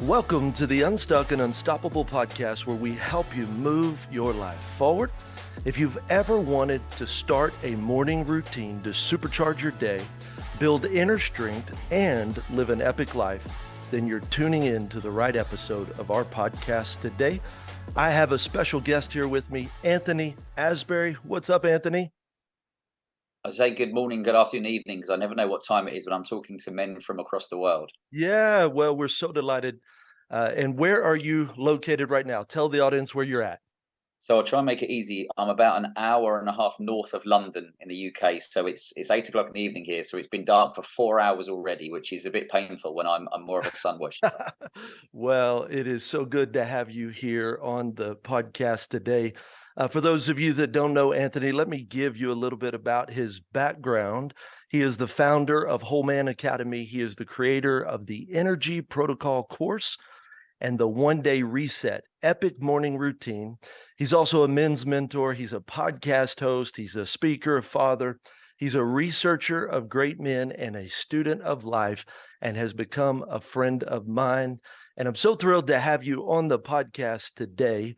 Welcome to the Unstuck and Unstoppable podcast, where we help you move your life forward. If you've ever wanted to start a morning routine to supercharge your day, build inner strength, and live an epic life, then you're tuning in to the right episode of our podcast today. I have a special guest here with me, Anthony Asbury. What's up, Anthony? I say good morning, good afternoon, evening, because I never know what time it is when I'm talking to men from across the world. Yeah, well, we're so delighted. And where are you located right now? Tell the audience where you're at. So I'll try and make it easy. I'm about an hour and a half north of London in the UK. So it's 8 o'clock in the evening here. So it's been dark for 4 hours already, which is a bit painful when I'm more of a sun worshipper. Well, it is so good to have you here on the podcast today. For those of you that don't know Anthony, let me give you a little bit about his background. He is the founder of Whole Man Academy. He is the creator of the Energy Protocol course and the One Day Reset epic morning routine. He's also a men's mentor. He's a podcast host. He's a speaker, a father. He's a researcher of great men and a student of life, and has become a friend of mine. And I'm so thrilled to have you on the podcast today.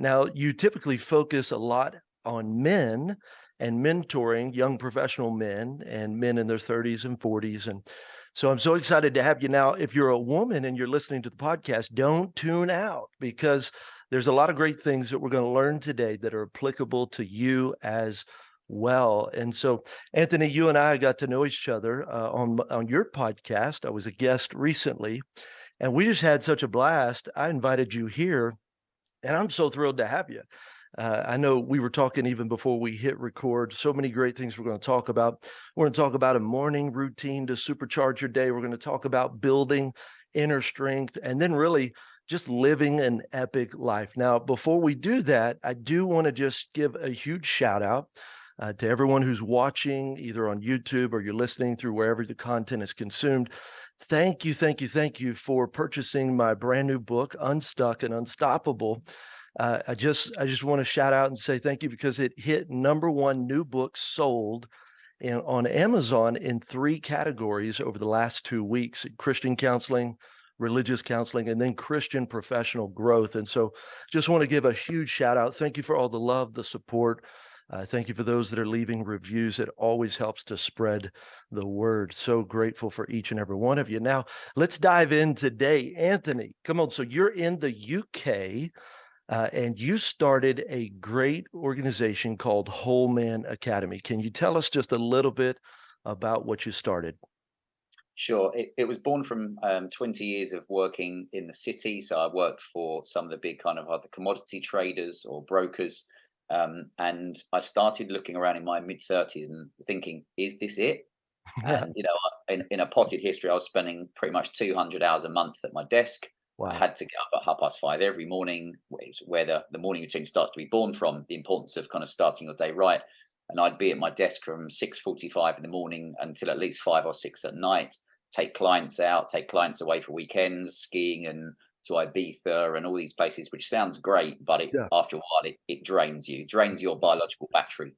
Now, you typically focus a lot on men and mentoring young professional men and men in their 30s and 40s. And so I'm so excited to have you. Now, if you're a woman and you're listening to the podcast, don't tune out, because there's a lot of great things that we're going to learn today that are applicable to you as well. And so, Anthony, you and I got to know each other on your podcast. I was a guest recently, and we just had such a blast. I invited you here, and I'm so thrilled to have you. I know we were talking even before we hit record, so many great things we're going to talk about. We're going to talk about a morning routine to supercharge your day. We're going to talk about building inner strength, and then really just living an epic life. Now, before we do that, I do want to just give a huge shout out to everyone who's watching either on YouTube or you're listening through wherever the content is consumed. Thank you, thank you, thank you for purchasing my brand new book, Unstuck and Unstoppable. I just want to shout out and say thank you, because it hit #1 new book sold on Amazon in 3 categories over the last 2 weeks: Christian counseling, religious counseling, and then Christian professional growth. And so just want to give a huge shout out. Thank you for all the love, the support. Thank you for those that are leaving reviews. It always helps to spread the word. So grateful for each and every one of you. Now, let's dive in today. Anthony, come on. So you're in the UK. And you started a great organization called Whole Man Academy. Can you tell us just a little bit about what you started? Sure. It was born from 20 years of working in the city. So I worked for some of the big kind of other commodity traders or brokers. And I started looking around in my mid 30s and thinking, is this it? Yeah. And, in a potted history, I was spending pretty much 200 hours a month at my desk. I Wow. had to get up at 5:30 every morning, where the morning routine starts to be born from, the importance of kind of starting your day right. And I'd be at my desk from 6:45 in the morning until at least 5 or 6 at night, take clients out, take clients away for weekends, skiing and to Ibiza and all these places, which sounds great, but Yeah. after a while, it drains you, drains your biological battery.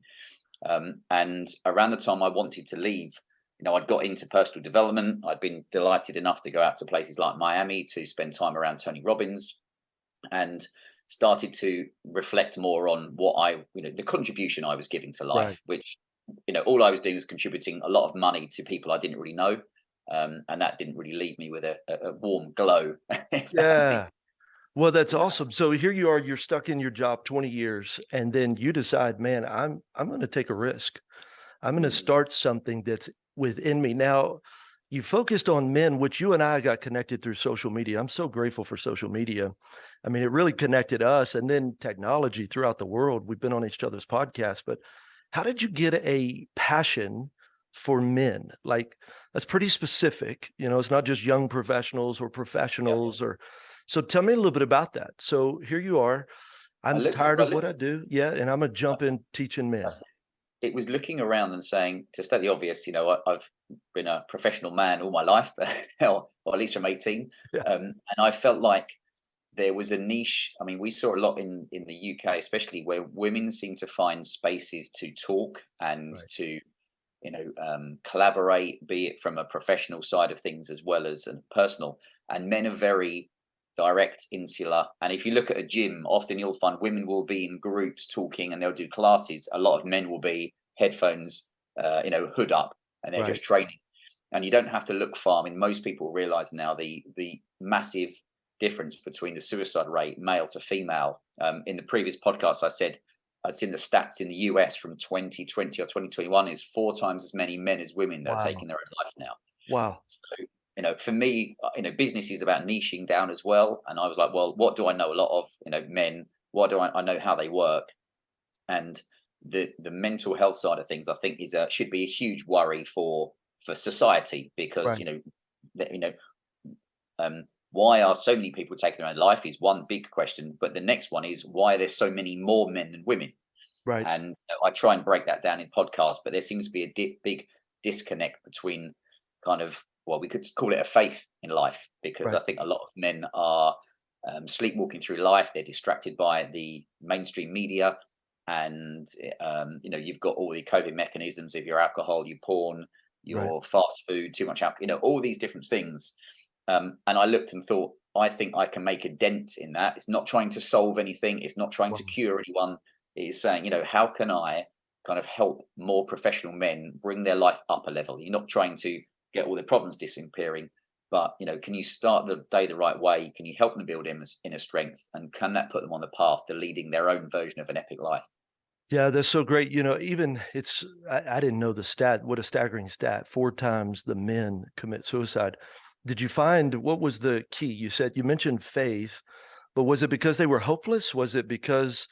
And around the time I wanted to leave, I'd got into personal development. I'd been delighted enough to go out to places like Miami to spend time around Tony Robbins, and started to reflect more on the contribution I was giving to Right. life, which, all I was doing was contributing a lot of money to people I didn't really know. And that didn't really leave me with a warm glow. if that makes- Yeah. Well, that's yeah. awesome. So here you are, you're stuck in your job 20 years, and then you decide, man, I'm going to take a risk. I'm going to Mm, start something that's within me. Now, you focused on men, which you and I got connected through social media. I'm so grateful for social media. I mean, it really connected us, and then technology throughout the world. We've been on each other's podcasts, but how did you get a passion for men? Like, that's pretty specific. It's not just young professionals or yeah. professionals or so tell me a little bit about that. So here you are. I I'm looked. tired I of what looked. I do. Yeah, and I'm gonna jump in teaching men. That's It was looking around and saying, to state the obvious, I've been a professional man all my life, or at least from 18. Yeah, And I felt like there was a niche. I mean, we saw a lot in the UK, especially, where women seem to find spaces to talk and right. to, collaborate, be it from a professional side of things as well as a personal. And men are very direct, insular. And if you look at a gym, often you'll find women will be in groups talking and they'll do classes. A lot of men will be headphones, hood up, and they're Right. just training. And you don't have to look far. I mean, most people realize now the massive difference between the suicide rate, male to female. In the previous podcast, I said I'd seen the stats in the US from 2020 or 2021 is 4 times as many men as women that are Wow. taking their own life now. Wow. So, for me, business is about niching down as well. And I was like, well, what do I know a lot of? Men. What do I know how they work? And the mental health side of things, I think, should be a huge worry for society because Right. that, why are so many people taking their own life is one big question, but the next one is why there's so many more men than women. Right. And I try and break that down in podcasts, but there seems to be a big disconnect between kind of, well, we could call it a faith in life, because I Right. think a lot of men are sleepwalking through life. They're distracted by the mainstream media, and you've got all the coping mechanisms of your alcohol, your porn, Right. your fast food, too much alcohol, all these different things. And I looked and thought, I think I can make a dent in that. It's not trying to solve anything. It's not trying to Wow. cure anyone. It is saying, how can I kind of help more professional men bring their life up a level? You're not trying to get all the problems disappearing, but can you start the day the right way? Can you help them build inner strength? And can that put them on the path to leading their own version of an epic life? Yeah, that's so great. Even I didn't know the stat. What a staggering stat. 4 times the men commit suicide. Did you find what was the key? You mentioned faith, but was it because they were hopeless? Was it because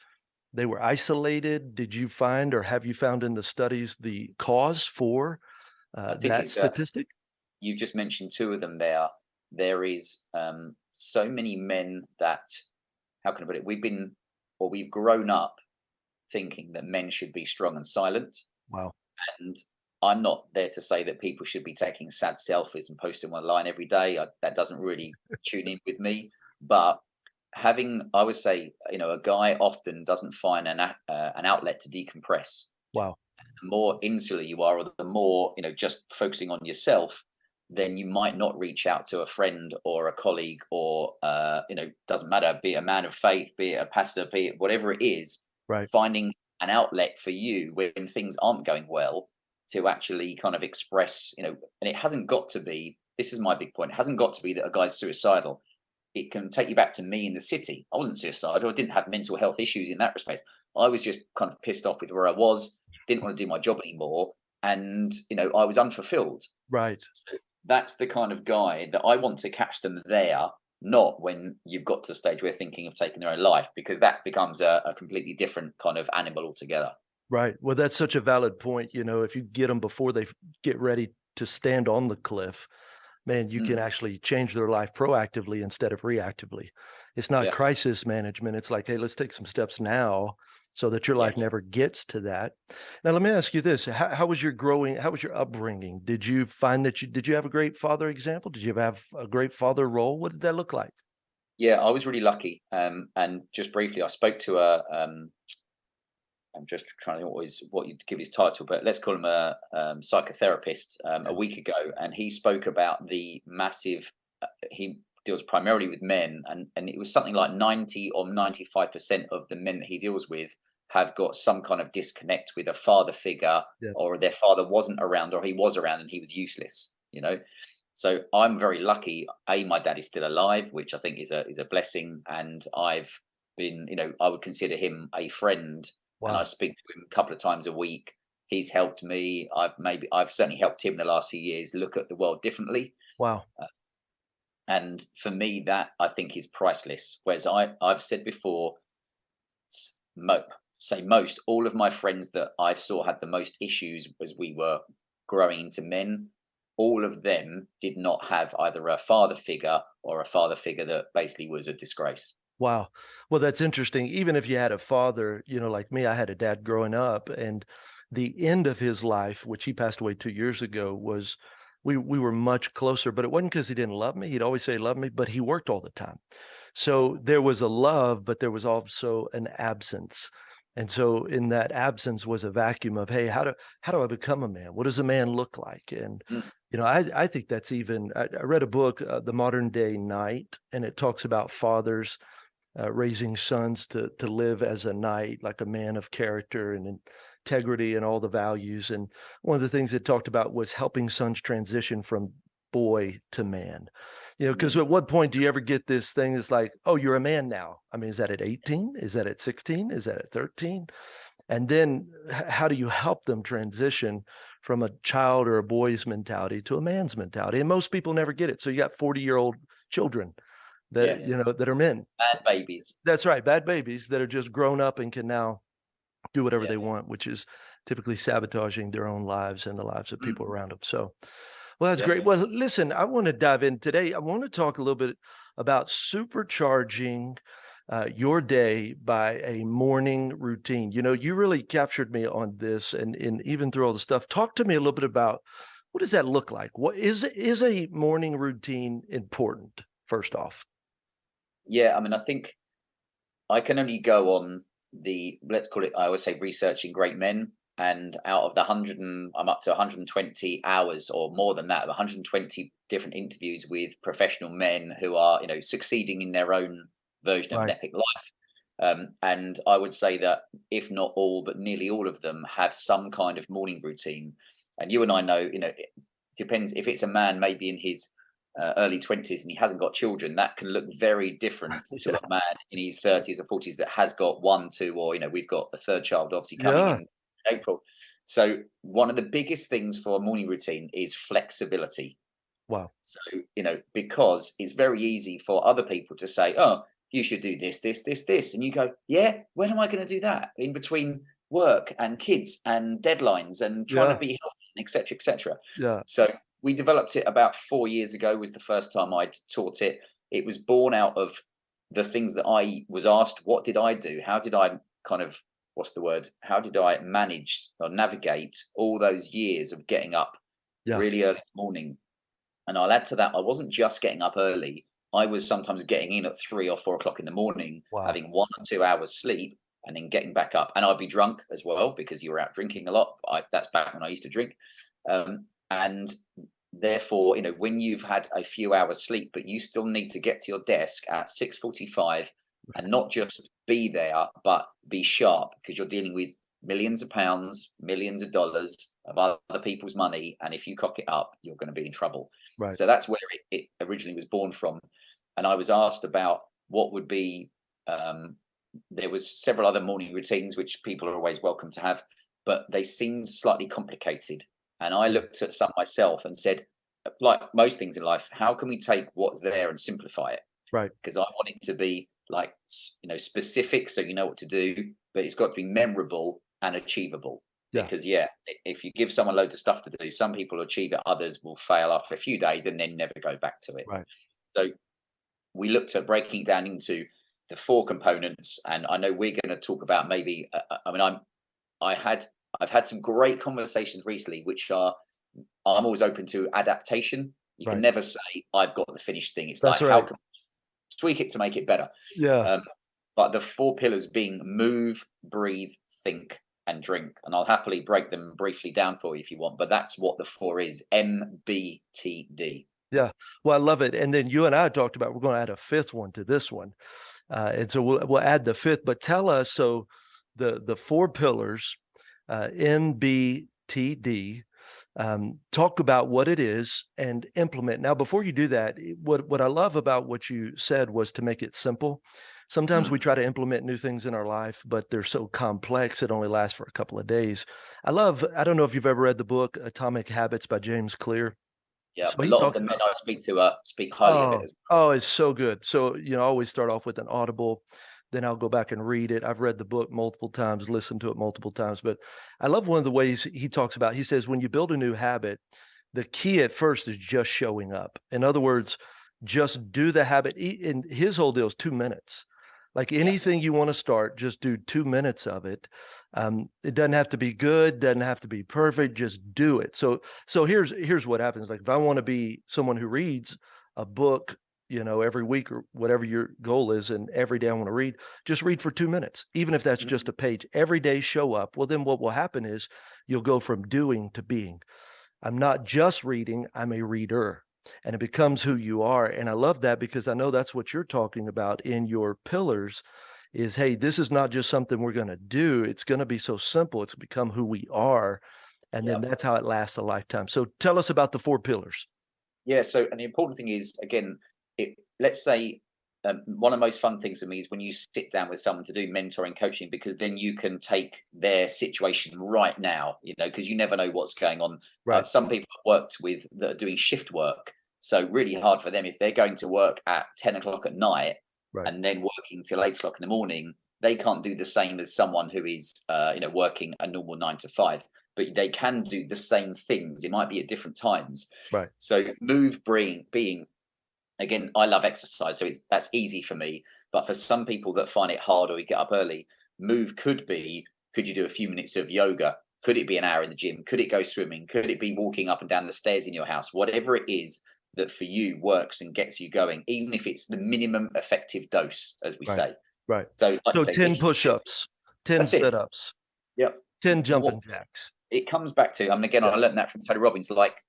they were isolated? Did you find or have you found in the studies the cause for I think that it's statistic? you've just mentioned two of them there. There is so many men that, how can I put it? We've grown up thinking that men should be strong and silent. Wow. And I'm not there to say that people should be taking sad selfies and posting one line every day. That doesn't really tune in with me. But I would say, a guy often doesn't find an outlet to decompress. Wow. The more insular you are, or the more just focusing on yourself, then you might not reach out to a friend or a colleague, or doesn't matter, be it a man of faith, be it a pastor, be it whatever it is, Right. finding an outlet for you when things aren't going well, to actually kind of express, and it hasn't got to be, this is my big point, it hasn't got to be that a guy's suicidal. It can take you back to me in the city. I wasn't suicidal. I didn't have mental health issues in that respect. I was just kind of pissed off with where I was, didn't want to do my job anymore, and I was unfulfilled. Right. So that's the kind of guy that I want to catch them there, not when you've got to the stage where they're thinking of taking their own life, because that becomes a completely different kind of animal altogether. Right. Well, that's such a valid point. If you get them before they get ready to stand on the cliff, man, you can Mm, actually change their life proactively instead of reactively. It's not yeah. crisis management. It's like, hey, let's take some steps now so that your life Yes. never gets to that. Now, let me ask you this. How was your growing? How was your upbringing? Did you find that did you have a great father example? Did you have a great father role? What did that look like? Yeah, I was really lucky. And just briefly, I spoke to a I'm just trying to think what you'd give his title, but let's call him a psychotherapist a Okay. week ago, and he spoke about the massive. He deals primarily with men, and it was something like 90 or 95% of the men that he deals with have got some kind of disconnect with a father figure, Yeah. or their father wasn't around, or he was around and he was useless. So I'm very lucky. My dad is still alive, which I think is a blessing, and I've been, I would consider him a friend, and I Wow. speak to him a couple of times a week. He's helped me. I've certainly helped him the last few years look at the world differently. Wow. Uh, and for me, that I think is priceless. Whereas I've said before, s- mo- say most all of my friends that I saw had the most issues as we were growing into men. All of them did not have either a father figure, or a father figure that basically was a disgrace. Wow. Well, that's interesting. Even if you had a father, like me, I had a dad growing up, and the end of his life, which he passed away 2 years ago, was we were much closer, but it wasn't because he didn't love me. He'd always say he loved me, but he worked all the time. So there was a love, but there was also an absence. And so in that absence was a vacuum of, hey, how do I become a man? What does a man look like? And Mm. I think that's even. I read a book, The Modern Day Knight, and it talks about fathers raising sons to live as a knight, like a man of character and integrity and all the values. And one of the things it talked about was helping sons transition from boy to man. Because Mm. at what point do you ever get this thing that's like, oh, you're a man now? I mean, is that at 18? Is that at 16? Is that at 13? And then how do you help them transition from a child or a boy's mentality to a man's mentality? And most people never get it. So you got 40-year-old children Yeah. that are men. And babies. That's right, bad babies that are just grown up and can now do whatever Yeah. they want, which is typically sabotaging their own lives and the lives of Mm. people around them. So, well, that's great. Yeah. Well, listen, I want to dive in today. I want to talk a little bit about supercharging your day by a morning routine. You really captured me on this, and even through all the stuff. Talk to me a little bit about what does that look like? What is a morning routine important? First off, Yeah. I mean, I think I can only go on the, let's call it, I always say researching great men. And out of the 100, I'm up to 120 hours or more than that, 120 different interviews with professional men who are, succeeding in their own version of an right? epic life. And I would say that if not all, but nearly all of them have some kind of morning routine. And you and I know, it depends if it's a man maybe in his early 20s and he hasn't got children, that can look very different to Yeah, a man in his 30s or 40s that has got one, two, or we've got a third child obviously coming yeah. in April. So one of the biggest things for a morning routine is flexibility. Wow. So, because it's very easy for other people to say, oh, you should do this, this, this, this. And you go, yeah, when am I going to do that? In between work and kids and deadlines and trying to Yeah, be healthy, et cetera, et cetera. yeah, So we developed it about 4 years ago was the first time I'd taught it. It was born out of the things that I was asked, what did I do? How did I kind of, what's the word? How did I manage or navigate all those years of getting up yeah. really early in the morning? And I'll add to that, I wasn't just getting up early. I was sometimes getting in at 3 or 4 o'clock in the morning, Wow. having 1 or 2 hours sleep, and then getting back up. And I'd be drunk as well because you were out drinking a lot. That's back when I used to drink. And therefore, when you've had a few hours sleep, but you still need to get to your desk at 6:45 and not just be there, but be sharp because you're dealing with millions of pounds, millions of dollars of other people's money. And if you cock it up, you're going to be in trouble. Right. So that's where it originally was born from. And I was asked about what would be, there was several other morning routines, which people are always welcome to have, but they seemed slightly complicated. And I Mm. looked at some myself and said, like most things in life, how can we take what's there and simplify it? Right. Because I want it to be like, specific so you know what to do, but it's got to be memorable and achievable. Yeah. Because yeah, if you give someone loads of stuff to do, some people achieve it, others will fail after a few days and then never go back to it. Right. So we looked at breaking it down into the four components, and I know we're going to talk about maybe. I mean, I've had some great conversations recently, which are I'm always open to adaptation. You can Right. never say I've got the finished thing. It's That's like how right. can we tweak it to make it better. Yeah. Um, but the four pillars being move, breathe, think, and drink. And I'll happily break them briefly down for you if you want. But that's what the four is: MBTD. Yeah. Well, I love it. And then you and I talked about we're going to add a fifth one to this one. And so we'll add the fifth, but tell us, so the four pillars, MBTD, talk about what it is and implement. Now, before you do that, what I love about what you said was to make it simple. Sometimes we Mm. try to implement new things in our life, but they're so complex, it only lasts for a couple of days. I don't know if you've ever read the book Atomic Habits by James Clear. Yeah, So a he lot of talks the men about, I speak to speak highly of it oh, as oh, it's so good. So, I always start off with an audible, then I'll go back and read it. I've read the book multiple times, listened to it multiple times, but I love one of the ways he talks about, he says, when you build a new habit, the key at first is just showing up. In other words, just do the habit. And his whole deal is 2 minutes. Like yeah. anything you want to start, just do 2 minutes of it. It doesn't have to be good, doesn't have to be perfect. Just do it. So here's what happens. Like if I want to be someone who reads a book, every week or whatever your goal is, and every day I want to read, just read for 2 minutes, even if that's just a page. Every day show up. Well, then what will happen is you'll go from doing to being. I'm not just reading, I'm a reader. And it becomes who you are. And I love that because I know that's what you're talking about in your pillars is, hey, this is not just something we're going to do. It's going to be so simple. It's become who we are. And then that's how it lasts a lifetime. So tell us about the 4 pillars. Yeah. So, and the important thing is, again, let's say one of the most fun things for me is when you sit down with someone to do mentoring coaching, because then you can take their situation right now, because you never know what's going on. Right. Some people I've worked with that are doing shift work. So really hard for them if they're going to work at 10 o'clock at night Right. and then working till 8 o'clock in the morning. They can't do the same as someone who is, working a normal 9 to 5. But they can do the same things. It might be at different times. Right. So being, again, I love exercise, so that's easy for me. But for some people that find it hard or you get up early, move could you do a few minutes of yoga? Could it be an hour in the gym? Could it go swimming? Could it be walking up and down the stairs in your house? Whatever it is that for you works and gets you going, even if it's the minimum effective dose, as we Right. say. Right. So, like I So say, 10 push-ups, 10 that's it. sit-ups, Yep. 10 What jumping jacks. it comes back to, I mean, again, Yeah. I learned that from Tony Robbins, like,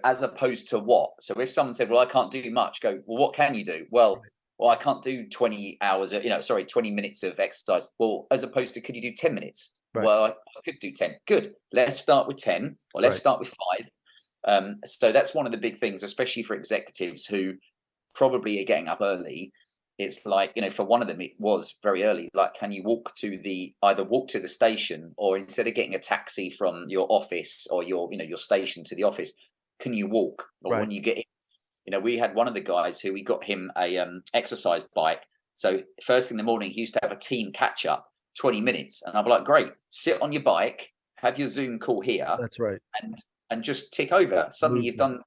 as opposed to what? So if someone said, well, I can't do much, go, well, what can you do? Well, I can't do 20 hours, 20 minutes of exercise. Well, as opposed to, could you do 10 minutes? Right. Well, I could do 10. Good. Let's start with 10, or let's Right. start with 5. So that's one of the big things, especially for executives who probably are getting up early. It's like, for one of them, it was very early. Like, can you either walk to the station, or instead of getting a taxi from your office or your station to the office, can you walk? Or Right. when you get in, we had one of the guys who we got him a exercise bike. So first thing in the morning, he used to have a team catch up, 20 minutes. And I'd be like, great, sit on your bike, have your Zoom call here, That's right. and just tick over. Suddenly you've Movement. done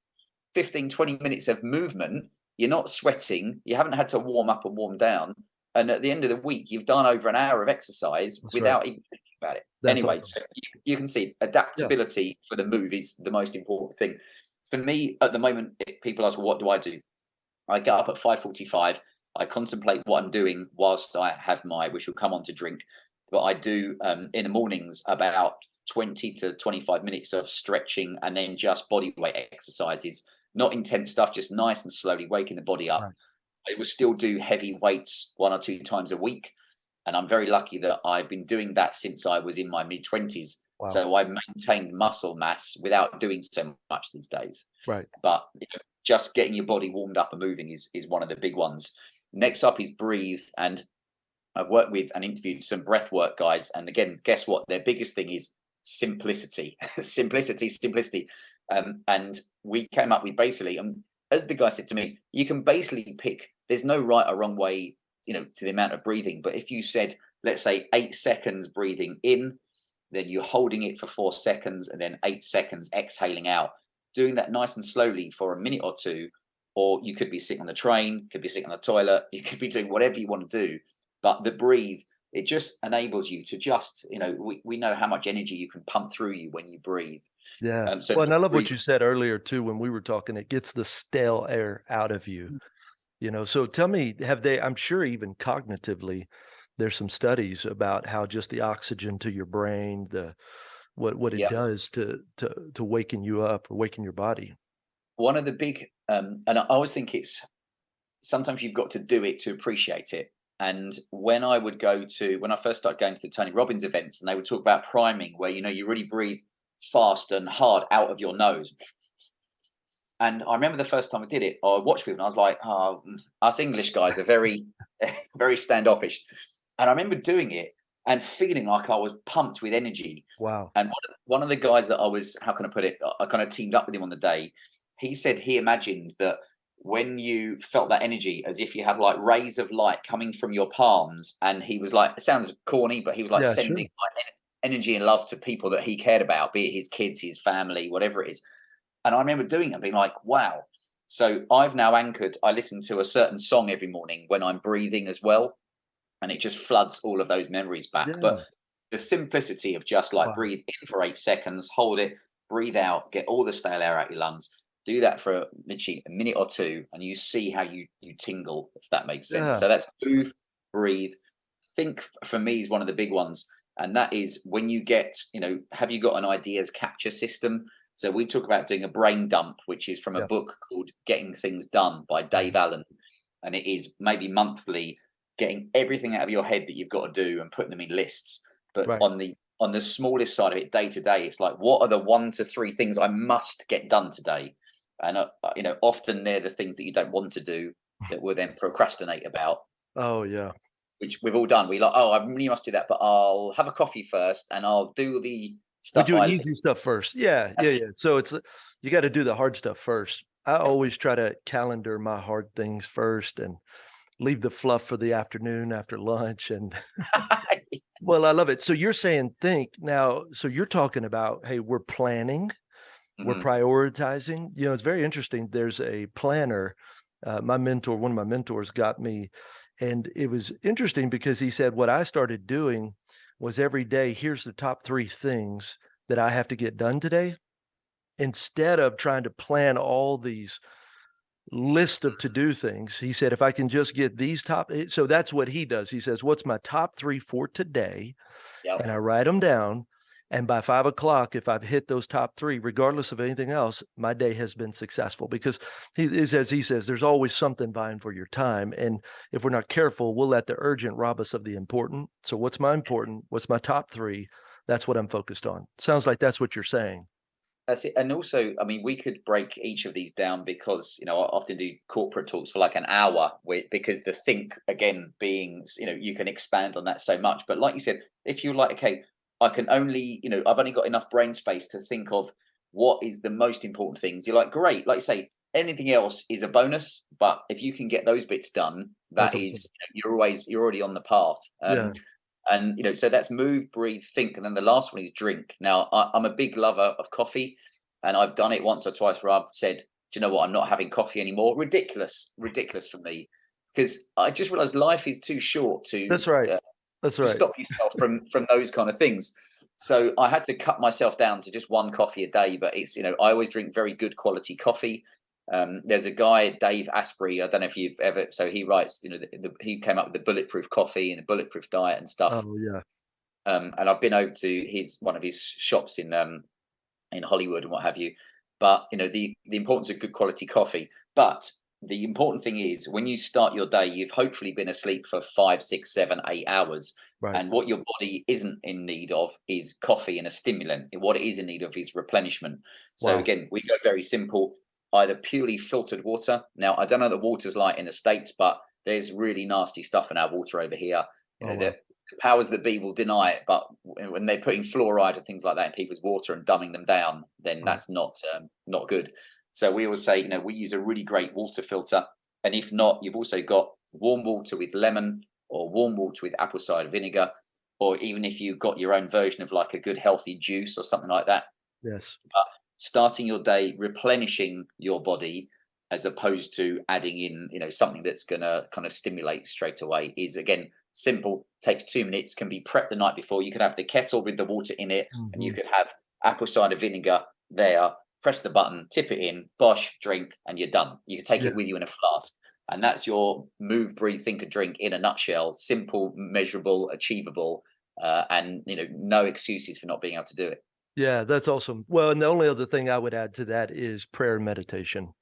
15, 20 minutes of movement. You're not sweating. You haven't had to warm up and warm down. And at the end of the week, you've done over an hour of exercise That's right. without even thinking about it. That's Anyway, awesome. so you can see Yeah. adaptability for the move is the most important thing. For me, at the moment, people ask, well, what do I do? I get up at 5:45. I contemplate what I'm doing whilst I have which will come on to drink. But I do in the mornings about 20 to 25 minutes of stretching and then just body weight exercises, not intense stuff, just nice and slowly waking the body up. Right. I will still do heavy weights 1 or 2 times a week. And I'm very lucky that I've been doing that since I was in my mid-20s. Wow. So I've maintained muscle mass without doing so much these days. Right. But just getting your body warmed up and moving is one of the big ones. Next up is breathe. And I've worked with and interviewed some breath work guys. And again, guess what? Their biggest thing is simplicity, simplicity. And we came up with basically, as the guy said to me, you can basically pick, there's no right or wrong way, to the amount of breathing. But if you said, let's say 8 seconds breathing in, then you're holding it for 4 seconds and then 8 seconds exhaling out, doing that nice and slowly for a minute or two. Or you could be sitting on the train, could be sitting on the toilet, you could be doing whatever you want to do. But the breathe, it just enables you to just, we know how much energy you can pump through you when you breathe. Yeah. So Well, and I love what breathe, you said earlier too when we were talking. It gets the stale air out of you. So tell me, I'm sure even cognitively, there's some studies about how just the oxygen to your brain, what it yeah. does to waken you up or waken your body. One of the big, and I always think sometimes you've got to do it to appreciate it. And when I first started going to the Tony Robbins events, and they would talk about priming, where you really breathe fast and hard out of your nose. And I remember the first time I did it, I watched people and I was like, oh, us English guys are very, very standoffish. And I remember doing it and feeling like I was pumped with energy. Wow. And one of the guys that how can I put it? I kind of teamed up with him on the day. He said he imagined that when you felt that energy, as if you had like rays of light coming from your palms. And he was like, it sounds corny, but he was like Yeah, sending sure. like energy and love to people that he cared about, be it his kids, his family, whatever it is. And I remember doing it and being like, wow. So I've now I listen to a certain song every morning when I'm breathing as well. And it just floods all of those memories back. Yeah. But the simplicity of just like Wow. breathe in for 8 seconds, hold it, breathe out, get all the stale air out your lungs. Do that for literally a minute or two, and you see how you tingle, if that makes sense. Yeah. So that's move, breathe, think. For me, is one of the big ones, and that is when you get, have you got an ideas capture system? So we talk about doing a brain dump, which is from a Yeah. book called Getting Things Done by Dave Mhm. Allen, and it is maybe monthly, getting everything out of your head that you've got to do and putting them in lists. But Right. on the smallest side of it, day to day, it's like, what are the 1 to 3 things I must get done today? And often they're the things that you don't want to do that we'll then procrastinate about, Oh, yeah. which we've all done. We like, oh, I really must do that, but I'll have a coffee first and I'll do the We stuff do I. easy stuff first. Yeah, yeah, That's yeah. So it's you gotta do the hard stuff first. I always try to calendar my hard things first and leave the fluff for the afternoon after lunch, and well, I love it. So you're saying think now, so you're talking about, hey, we're planning, we're Mhm. prioritizing. It's very interesting. There's a planner, one of my mentors got me, and it was interesting because he said what I started doing was every day, here's the top 3 things that I have to get done today, instead of trying to plan all these list of to-do things. He said, if I can just get these so that's what he does. He says, what's my top 3 for today? Yep. And I write them down. And by 5 o'clock, if I've hit those top 3, regardless of anything else, my day has been successful because as he says, there's always something vying for your time. And if we're not careful, we'll let the urgent rob us of the important. So what's my important? What's my top 3? That's what I'm focused on. Sounds like that's what you're saying. That's it. And also, I mean, we could break each of these down because, I often do corporate talks for like an hour because the think again being, you can expand on that so much. But like you said, if you're like, okay, I can only, I've only got enough brain space to think of what is the most important things. You're like, great. Like you say, anything else is a bonus. But if you can get those bits done, That's that awesome. is, you're already on the path. Yeah. And so that's move, breathe, think, and then the last one is drink. Now, I'm a big lover of coffee, and I've done it once or twice where I've said, "Do you know what? I'm not having coffee anymore." Ridiculous, ridiculous for me, because I just realised life is too short That's right. That's to right. stop yourself from those kind of things. So I had to cut myself down to just 1 coffee a day. But it's I always drink very good quality coffee. There's a guy, Dave Asbury. I don't know if you've ever. So he writes. He came up with the bulletproof coffee and the bulletproof diet and stuff. Oh, yeah. And I've been over to one of his shops in Hollywood and what have you. But the importance of good quality coffee. But the important thing is when you start your day, you've hopefully been asleep for 5, 6, 7, 8 hours. Right. And what your body isn't in need of is coffee and a stimulant. What it is in need of is replenishment. So Wow. again, we go very simple, either purely filtered water. Now I don't know what water's like in the States, but there's really nasty stuff in our water over here. Oh, wow. The powers that be will deny it, but when they're putting fluoride and things like that in people's water and dumbing them down, then Right. that's not good. So we always say, we use a really great water filter, and if not, you've also got warm water with lemon or warm water with apple cider vinegar, or even if you've got your own version of like a good healthy juice or something like that. Yes. But starting your day replenishing your body as opposed to adding in, something that's going to kind of stimulate straight away is again simple, takes 2 minutes, can be prepped the night before. You could have the kettle with the water in it, and you Mhm. could have apple cider vinegar there. Press the button, tip it in, bosh, drink, and you're done. You can take Yeah. it with you in a flask. And that's your move, breathe, think, and drink in a nutshell. Simple, measurable, achievable, and no excuses for not being able to do it. Yeah, that's awesome. Well, and the only other thing I would add to that is prayer and meditation.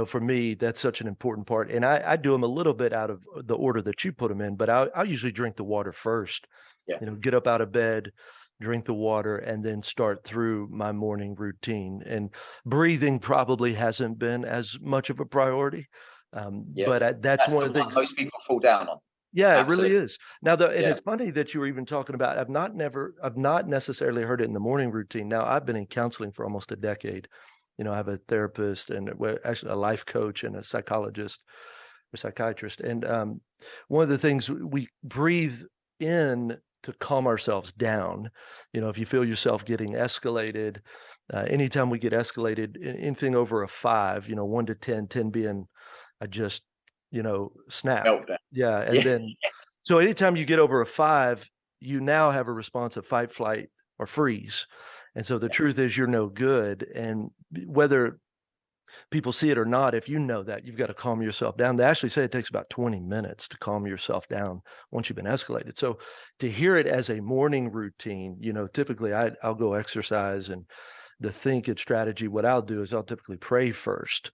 For me, that's such an important part. And I do them a little bit out of the order that you put them in, but I usually drink the water first, Yeah. get up out of bed, drink the water, and then start through my morning routine. And breathing probably hasn't been as much of a priority. Yeah. But that's That's one the of the one things. most people fall down on. Yeah, it really Absolutely. is. Now and Yeah. it's funny that you were even talking about I've not necessarily heard it in the morning routine. Now, I've been in counseling for almost a decade. I have a therapist and actually a life coach and a psychologist or psychiatrist. And one of the things we breathe in to calm ourselves down. If you feel yourself getting escalated, anytime we get escalated, anything over a 5, 1 to 10, 10 being I just, snap. Meltdown. Yeah, and Yeah. then so anytime you get over a 5, you now have a response of fight, flight, or freeze. And so the truth is you're no good. And whether people see it or not, if you know that, you've got to calm yourself down. They actually say it takes about 20 minutes to calm yourself down once you've been escalated. So to hear it as a morning routine, typically I'll go exercise, and the think it strategy, what I'll do is I'll typically pray first.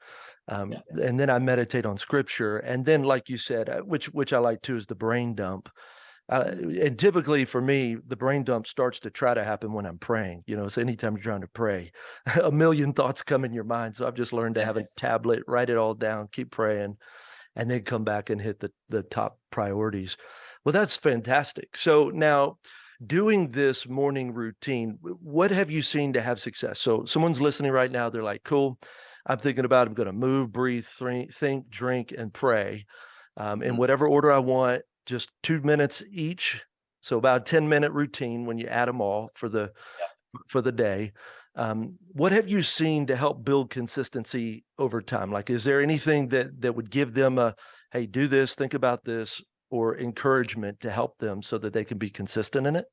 Yeah. And then I meditate on scripture. And then, like you said, which I like too, is the brain dump. And typically for me, the brain dump starts to try to happen when I'm praying. So anytime you're trying to pray, a million thoughts come in your mind. So I've just learned to have a tablet, write it all down, keep praying, and then come back and hit the top priorities. Well, that's fantastic. So now, doing this morning routine, what have you seen to have success? So someone's listening right now, they're like, cool, I'm thinking about, I'm going to move, breathe, think, drink, and pray in whatever order I want, just 2 minutes each. So about a 10-minute routine when you add them all for the day. What have you seen to help build consistency over time? Like, is there anything that would give them a, hey, do this, think about this, or encouragement to help them so that they can be consistent in it?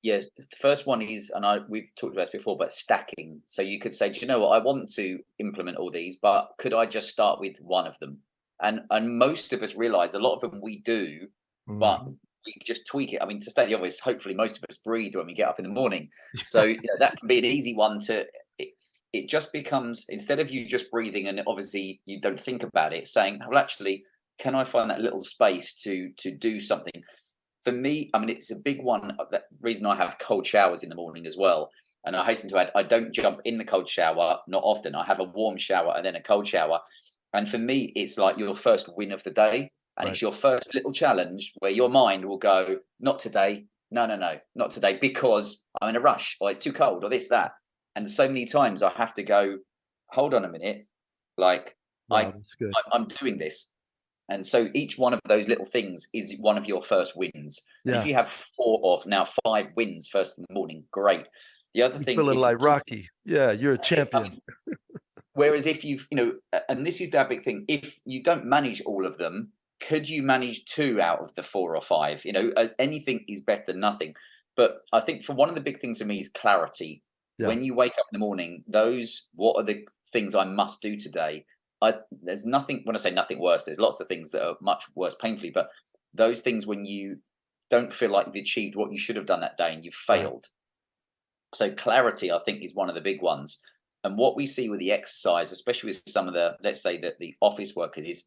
Yes, the first one is, and we've talked about this before, but stacking. So you could say, do you know what? I want to implement all these, but could I just start with one of them? And most of us realize a lot of them we do, but Mhm. we just tweak it. I mean, to state the obvious, hopefully most of us breathe when we get up in the morning. So that can be an easy one to. It just becomes, instead of you just breathing and obviously you don't think about it, saying, well, actually, can I find that little space to do something? For me, I mean, it's a big one. The reason I have cold showers in the morning as well. And I hasten to add, I don't jump in the cold shower, not often. I have a warm shower and then a cold shower. And for me, it's like your first win of the day. And Right. it's your first little challenge where your mind will go, not today. No, no, no, not today, because I'm in a rush, or it's too cold, or this, that. And so many times I have to go, hold on a minute. Like, Wow, that's good. I'm doing this. And so each one of those little things is one of your first wins. And if Yeah. you have 4 or now 5 wins first in the morning, great. The other You're thing, feeling if you like Rocky. Yeah, you're a that's it. I champion. mean, whereas if you've, and this is that big thing, if you don't manage all of them, could you manage 2 out of the 4 or 5? Anything is better than nothing. But I think for one of the big things for me is clarity. Yeah. When you wake up in the morning, what are the things I must do today? There's nothing, when I say nothing worse, there's lots of things that are much worse painfully, but those things when you don't feel like you've achieved what you should have done that day and you've Right. failed. So clarity, I think, is one of the big ones. And what we see with the exercise, especially with some of the, let's say that the office workers, is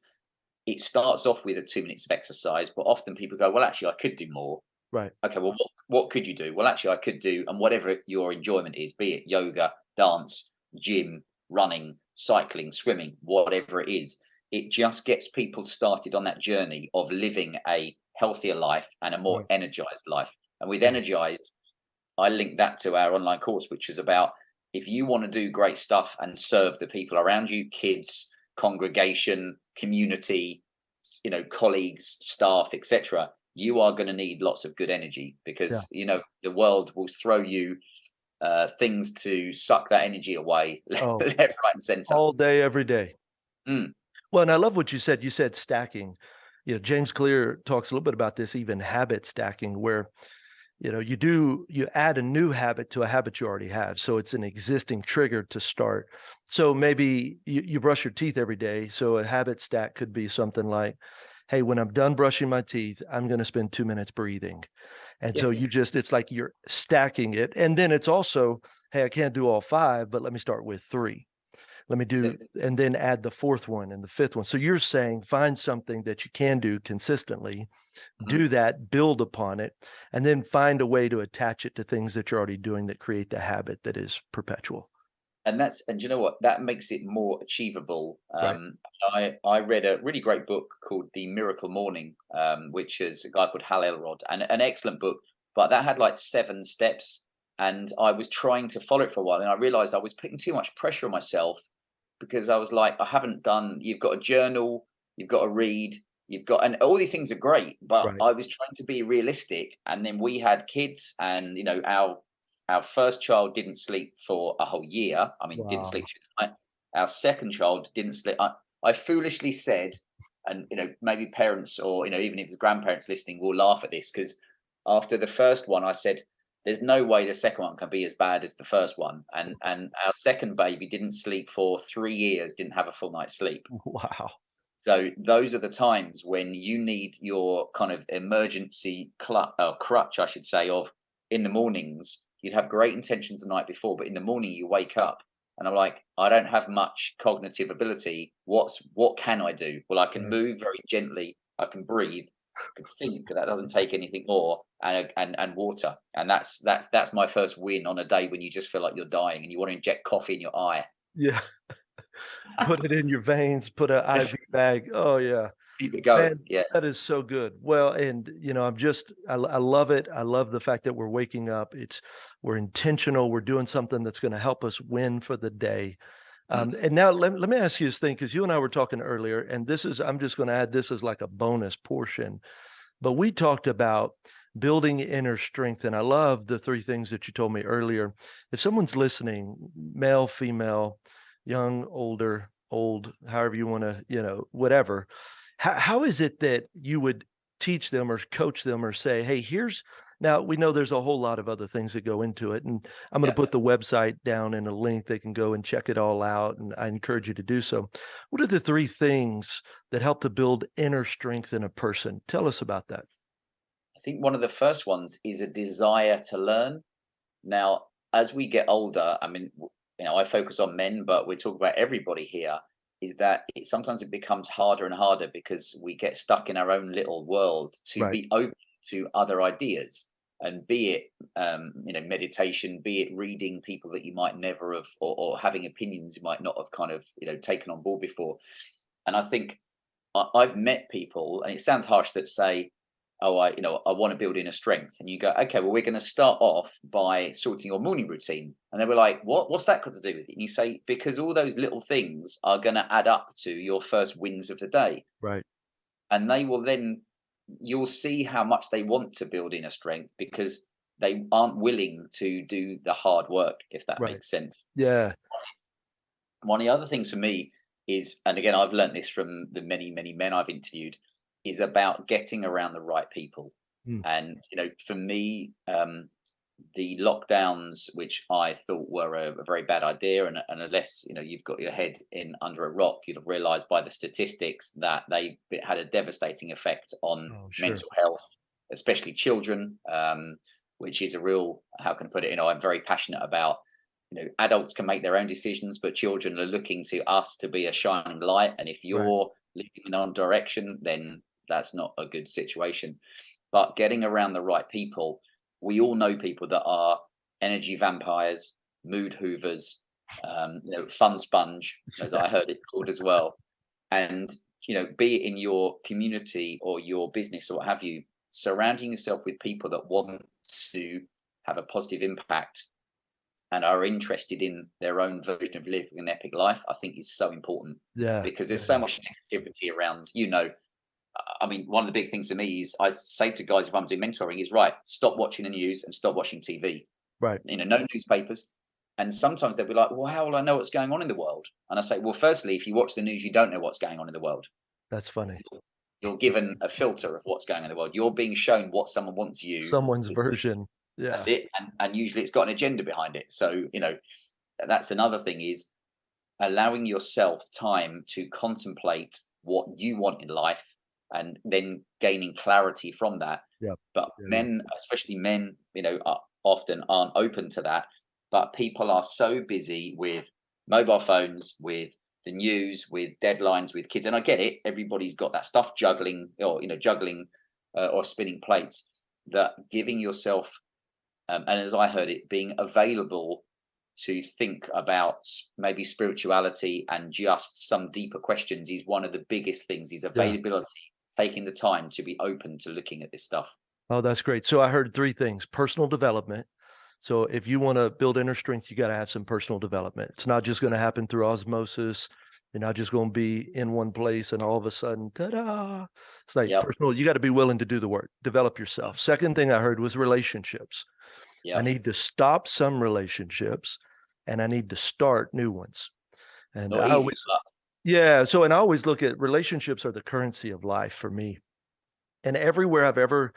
it starts off with a 2 minutes of exercise, but often people go, well, actually, I could do more. Right. Okay, well, what could you do? Well, actually, I could do, and whatever your enjoyment is, be it yoga, dance, gym, running, cycling, swimming, whatever it is, it just gets people started on that journey of living a healthier life and a more Right. energized life. And with Yeah. energized, I link that to our online course, which is about, if you want to do great stuff and serve the people around you, kids, congregation, community, colleagues, staff, etc., you are going to need lots of good energy, Yeah. because the world will throw you things to suck that energy away left, Oh, right, and center. all day, every day. Mm, Well, and I love what you said. You said stacking. James Clear talks a little bit about this, even habit stacking, where you add a new habit to a habit you already have. So it's an existing trigger to start. So maybe you brush your teeth every day. So a habit stack could be something like, hey, when I'm done brushing my teeth, I'm going to spend 2 minutes breathing. And yeah, so it's like you're stacking it. And then it's also, hey, I can't do all 5, but let me start with 3. Let me do, and then add the 4th one and the 5th one. So you're saying find something that you can do consistently, mhm. do that, build upon it, and then find a way to attach it to things that you're already doing that create the habit that is perpetual. And you know what, that makes it more achievable. Right. I read a really great book called The Miracle Morning, which is a guy called Hal Elrod, and an excellent book, but that had like 7 steps, and I was trying to follow it for a while, and I realized I was putting too much pressure on myself, because I was like, I haven't done, you've got a journal, you've got to read, and all these things are great, but Right. I was trying to be realistic. And then we had kids, and our first child didn't sleep for a whole year. I mean, didn't sleep Wow. through the night. Our second child didn't sleep. I foolishly said, and maybe parents, or even if it's grandparents listening will laugh at this, because after the first one, I said, there's no way the second one can be as bad as the first one. And our second baby didn't sleep for 3 years, didn't have a full night's sleep. Wow. So those are the times when you need your kind of emergency crutch, I should say, of in the mornings, you'd have great intentions the night before, but in the morning you wake up and I'm like, I don't have much cognitive ability. What can I do? Well, I can Right. move very gently, I can breathe, I can think that doesn't take anything more, and water. And that's my first win on a day when you just feel like you're dying and you want to inject coffee in your eye. Yeah. Put it in your veins, put a Just IV bag. Oh, yeah. keep it going. Man, Yeah. that is so good. Well, and, I love it. I love the fact that we're waking up. We're intentional. We're doing something that's gonna help us win for the day. Mm. And now let me ask you this thing, because you and I were talking earlier, and I'm just gonna add this as like a bonus portion. But we talked about building inner strength, and I love the 3 things that you told me earlier. If someone's listening, male, female, young, older, old, however you wanna, whatever, how is it that you would teach them or coach them or say, "Hey, here's" now we know there's a whole lot of other things that go into it, and I'm gonna Yeah. put the website down in a link. They can go and check it all out, and I encourage you to do so. What are the 3 things that help to build inner strength in a person? Tell us about that. I think one of the first ones is a desire to learn. Now, as we get older, I mean, I focus on men, but we talk about everybody here. Is that sometimes it becomes harder and harder because we get stuck in our own little world to Right, be open to other ideas, and be it meditation, be it reading people that you might never have, or having opinions you might not have kind of taken on board before. And I think I've met people, and it sounds harsh, that say, "Oh, I want to build inner strength," and you go, "Okay, well, we're going to start off by sorting your morning routine," and they were like, "What? What's that got to do with it?" And you say, "Because all those little things are going to add up to your first wins of the day, right, and they will then you'll see how much they want to build inner strength because they aren't willing to do the hard work, if that right. makes sense." Yeah, One of the other things for me is, and again, I've learned this from the many, many men I've interviewed, is about getting around the right people. mm, And for me, the lockdowns, which I thought were a very bad idea, and unless you've got your head in under a rock, you'd have realised by the statistics that it had a devastating effect on oh, sure. mental health, especially children. Which is a real, how can I put it? I'm very passionate about. Adults can make their own decisions, but children are looking to us to be a shining light. And if Right, you're leading in one direction, then that's not a good situation. But getting around the right people, we all know people that are energy vampires, mood hoovers, fun sponge, as I heard it called as well. And be it in your community or your business or what have you, surrounding yourself with people that want to have a positive impact and are interested in their own version of living an epic life, I think is so important, yeah, because yeah, there's so much negativity around. I mean, one of the big things to me is I say to guys if I'm doing mentoring is, right, stop watching the news and stop watching TV. right. No newspapers. And sometimes they'll be like, well, how will I know what's going on in the world? And I say, well, firstly, if you watch the news, you don't know what's going on in the world. That's funny. You're given a filter of what's going on in the world. You're being shown what someone wants you Someone's to see. version. That's Yeah, it. And usually it's got an agenda behind it. So, that's another thing, is allowing yourself time to contemplate what you want in life and then gaining clarity from that. yeah, But yeah, yeah. men, especially men, often aren't open to that. But people are so busy with mobile phones, with the news, with deadlines, with kids. And I get it. Everybody's got that stuff juggling, or, juggling or spinning plates, that giving yourself, and as I heard it, being available to think about maybe spirituality and just some deeper questions is one of the biggest things, is Yeah. availability, taking the time to be open to looking at this stuff. Oh, that's great. So I heard 3 things: personal development. So if you wanna build inner strength, you gotta have some personal development. It's not just gonna happen through osmosis. You're not just gonna be in one place and all of a sudden, ta-da! It's like Yep. personal. You gotta be willing to do the work, develop yourself. Second thing I heard was relationships. I Yep. need to stop some relationships, and I need to start new ones. And Not I easy, always but yeah, so and I always look at relationships are the currency of life for me. And everywhere I've ever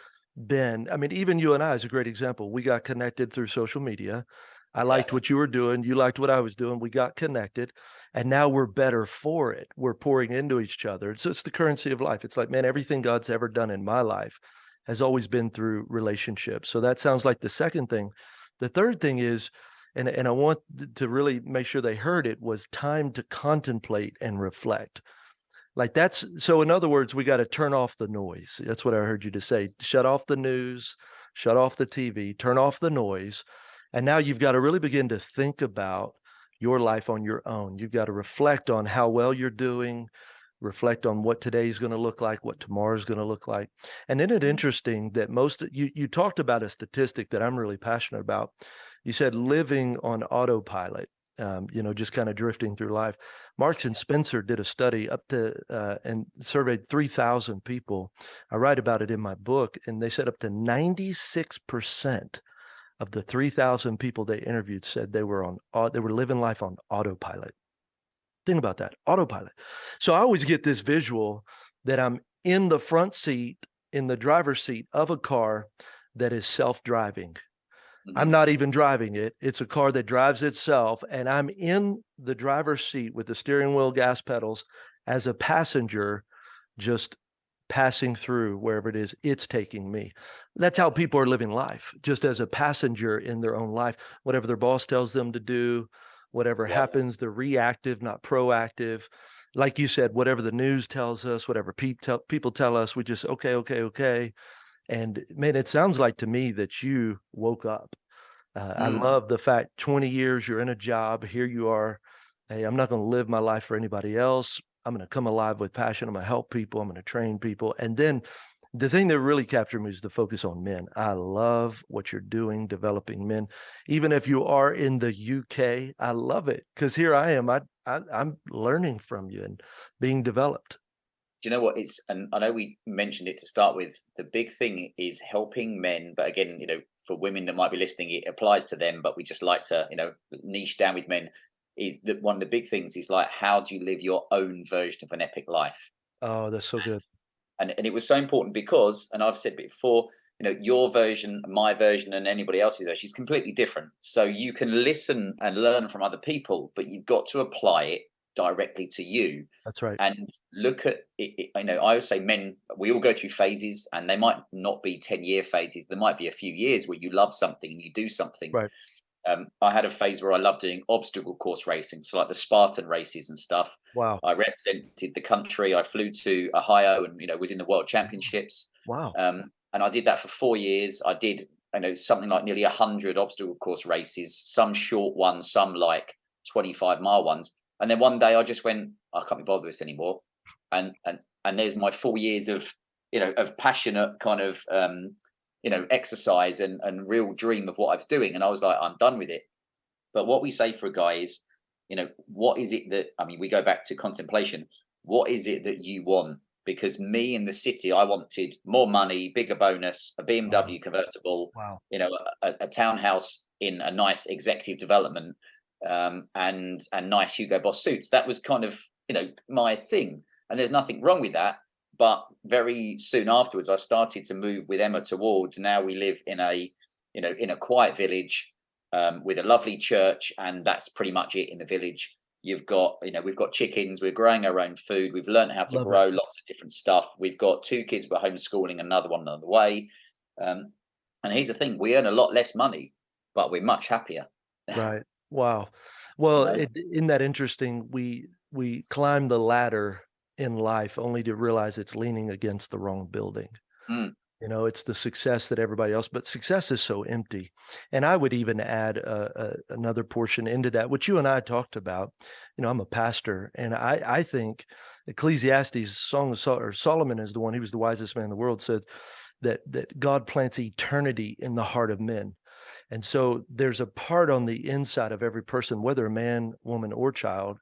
been, I mean, even you and I is a great example. We got connected through social media. I Yeah. liked what you were doing. You liked what I was doing. We got connected and now we're better for it. We're pouring into each other. So it's the currency of life. It's like, man, everything God's ever done in my life has always been through relationships. So that sounds like the second thing. The third thing is, and I want to really make sure they heard it, was time to contemplate and reflect. Like that's so in other words, we got to turn off the noise. That's what I heard you to say. Shut off the news, shut off the TV, turn off the noise. And now you've got to really begin to think about your life on your own. You've got to reflect on how well you're doing, reflect on what today's going to look like, what tomorrow's going to look like. And isn't it Mm. interesting that you talked about a statistic that I'm really passionate about. You said living on autopilot, just kind of drifting through life. Marks and Spencer did a study up to and surveyed 3,000 people. I write about it in my book, and they said up to 96% of the 3,000 people they interviewed said they were living life on autopilot. Think about that, autopilot. So I always get this visual that I'm in the front seat, in the driver's seat of a car that is self-driving. I'm Mhm. not even driving it. It's a car that drives itself, and I'm in the driver's seat with the steering wheel, gas pedals, as a passenger, just passing through wherever it is it's taking me. That's how people are living life, just as a passenger in their own life. Whatever their boss tells them to do, whatever Yeah. happens, they're reactive, not proactive. Like you said, whatever the news tells us, whatever people tell us, we just, okay, okay, okay. And man, it sounds like to me that you woke up. I Mm. love the fact 20 years you're in a job. Here you are. Hey, I'm not going to live my life for anybody else. I'm going to come alive with passion. I'm going to help people. I'm going to train people. And then the thing that really captured me is the focus on men. I love what you're doing, developing men. Even if you are in the UK, I love it because here I am. I'm learning from you and being developed. Do you know what it's, and I know we mentioned it to start with, the big thing is helping men, but again, for women that might be listening, it applies to them, but we just like to, niche down with men, is that one of the big things is like, how do you live your own version of an epic life? Oh, that's so good. And it was so important because, and I've said it before, your version, my version, and anybody else's version is completely different. So you can listen and learn from other people, but you've got to apply it directly to you That's right. and look at it. I always say men, we all go through phases, and they might not be 10-year phases. There might be a few years where you love something and you do something. Right. I had a phase where I loved doing obstacle course racing, so like the Spartan races and stuff. Wow. I represented the country. I flew to Ohio and was in the World Championships. Wow. And I did that for 4 years. I did something like nearly 100 obstacle course races, some short ones, some like 25-mile ones. And then one day I just went, I can't be bothered with this anymore. And there's my 4 years of of passionate kind of exercise and real dream of what I was doing. And I was like, I'm done with it. But what we say for a guy is, what is it that, I mean, we go back to contemplation. What is it that you want? Because me in the city, I wanted more money, bigger bonus, a Wow. BMW convertible, Wow. a townhouse in a nice executive development, and nice Hugo Boss suits. That was kind of my thing, and there's nothing wrong with that. But very soon afterwards, I started to move with Emma towards, now we live in a in a quiet village, with a lovely church, and that's pretty much it in the village. You've got, we've got chickens, we're growing our own food, we've learned how to Love it. grow lots of different stuff. We've got two kids we're homeschooling, another one on the way. Um, and here's the thing, we earn a lot less money, but we're much happier. Right. Wow. you Well, know? isn't that interesting? We climb the ladder in life only to realize it's leaning against the wrong building. Mm, It's the success that everybody else, but success is so empty. And I would even add another portion into that, which you and I talked about. I'm a pastor, and I think Ecclesiastes, Song of or Solomon is the one. He was the wisest man in the world. Said that God plants eternity in the heart of men. And so there's a part on the inside of every person, whether a man, woman, or child,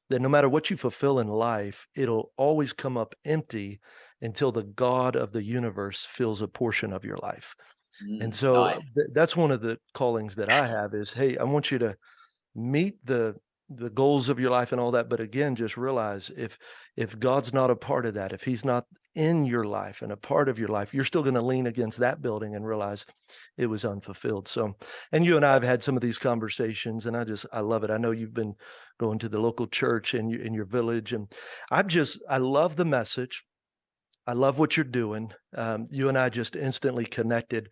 that no matter what you fulfill in life, it'll always come up empty until the God of the universe fills a portion of your life. And so nice. that's one of the callings that I have is, hey, I want you to meet the goals of your life and all that, but again, just realize if God's not a part of that, if he's not in your life and a part of your life, you're still going to lean against that building and realize it was unfulfilled. So, and you and I have had some of these conversations, and I love it. I know you've been going to the local church in your village, and I love the message. I love what you're doing. You and I just instantly connected.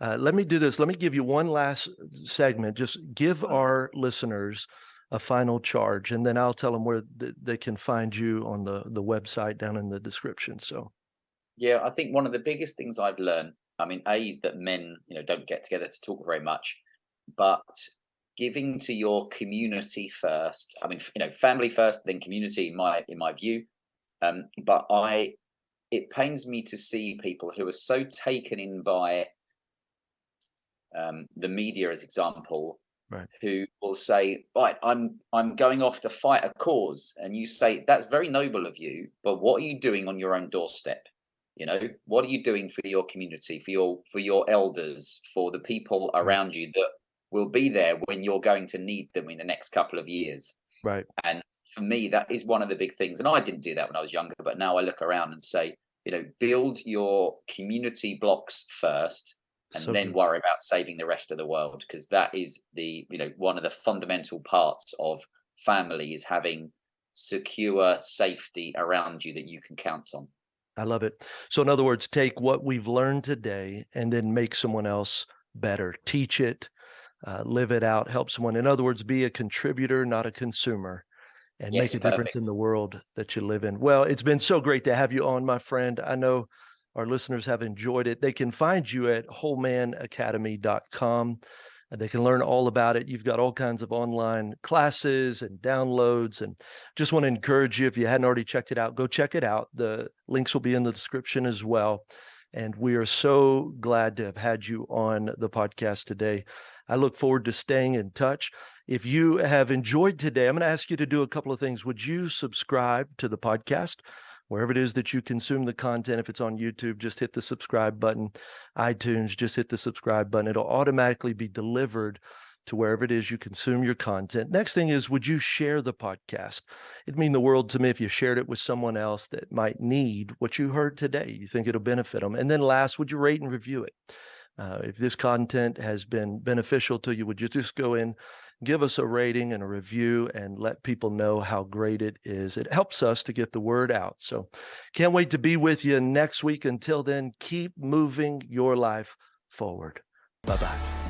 Let me do this. Let me give you one last segment. Just give our listeners a final charge, and then I'll tell them where they can find you on the website down in the description. So, Yeah, I think one of the biggest things I've learned, I mean, A, is that men, don't get together to talk very much, but giving to your community first. I mean, family first, then community in my view. But it pains me to see people who are so taken in by the media, as example, right, who will say, right, I'm going off to fight a cause, and you say that's very noble of you, but what are you doing on your own doorstep? What are you doing for your community, for your elders, for the people right, around you that will be there when you're going to need them in the next couple of years? right. And for me, that is one of the big things. And I didn't do that when I was younger, but now I look around and say, build your community blocks first, and So then good. worry about saving the rest of the world, because that is one of the fundamental parts of family, is having secure safety around you that you can count on. I love it. So, in other words, take what we've learned today and then make someone else better. Teach it, live it out, help someone. In other words, be a contributor, not a consumer, and make Yes, a difference in perfect. the world that you live in. Well, it's been so great to have you on, my friend. I know our listeners have enjoyed it. They can find you at wholemanacademy.com. They can learn all about it. You've got all kinds of online classes and downloads. And just want to encourage you, if you hadn't already checked it out, go check it out. The links will be in the description as well. And we are so glad to have had you on the podcast today. I look forward to staying in touch. If you have enjoyed today, I'm going to ask you to do a couple of things. Would you subscribe to the podcast? Wherever it is that you consume the content, if it's on YouTube, just hit the subscribe button. iTunes, just hit the subscribe button. It'll automatically be delivered to wherever it is you consume your content. Next thing is, would you share the podcast? It'd mean the world to me if you shared it with someone else that might need what you heard today. You think it'll benefit them. And then last, would you rate and review it? If this content has been beneficial to you, would you just go in, give us a rating and a review, and let people know how great it is? It helps us to get the word out. So can't wait to be with you next week. Until then, keep moving your life forward. Bye-bye.